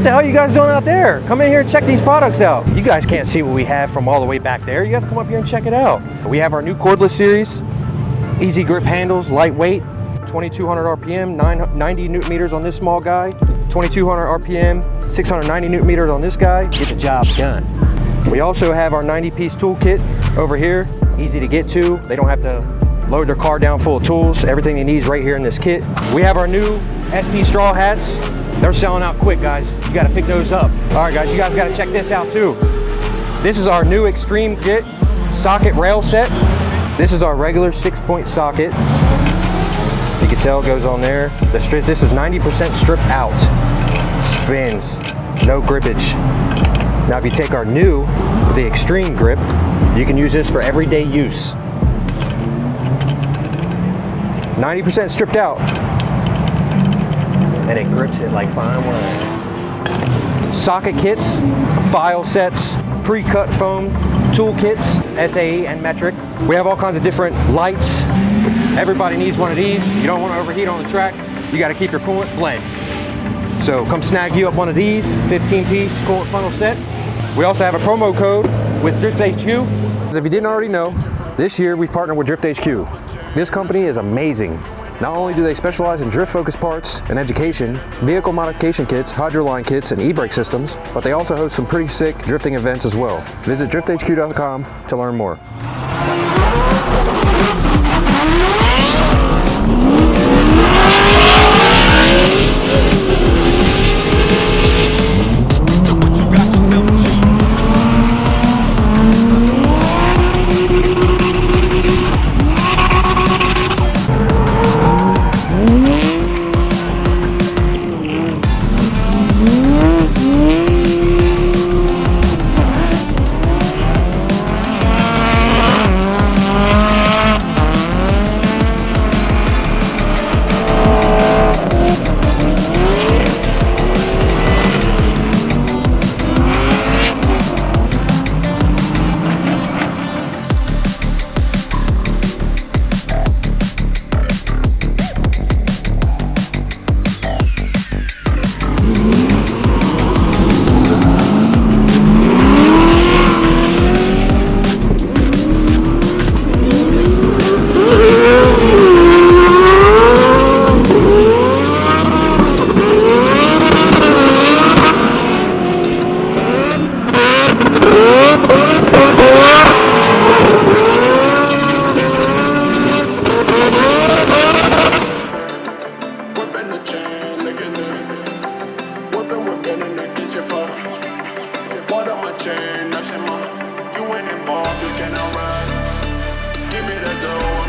What the hell are you guys doing out there? Come in here and check these products out. You guys can't see what we have from all the way back there. You have to come up here and check it out. We have our new cordless series, easy grip handles, lightweight, 2200 RPM, 90 Newton meters on this small guy, 2200 RPM, 690 Newton meters on this guy. Get the job done. We also have our 90-piece toolkit over here, easy to get to. They don't have to load their car down full of tools. Everything they need is right here in this kit. We have our new SP straw hats. They're selling out quick, guys. You gotta pick those up. All right, guys, you guys gotta check this out too. This is our new Extreme Grit socket rail set. This is our regular 6-point socket. You can tell it goes on there. This is 90% stripped out. Spins, no grippage. Now if you take our new, the Extreme Grip, you can use this for everyday use. 90% stripped out. And it grips it like fine wine. Socket kits, file sets, pre-cut foam, tool kits, SAE and metric. We have all kinds of different lights. Everybody needs one of these. You don't want to overheat on the track. You got to keep your coolant bled. So come snag you up one of these 15-piece coolant funnel set. We also have a promo code with Drift HQ. If you didn't already know, this year we've partnered with Drift HQ. This company is amazing. Not only do they specialize in drift-focused parts and education, vehicle modification kits, hydroline kits, and e-brake systems, but they also host some pretty sick drifting events as well. Visit drifthq.com to learn more. You ain't involved, you cannot run. Give me the dough.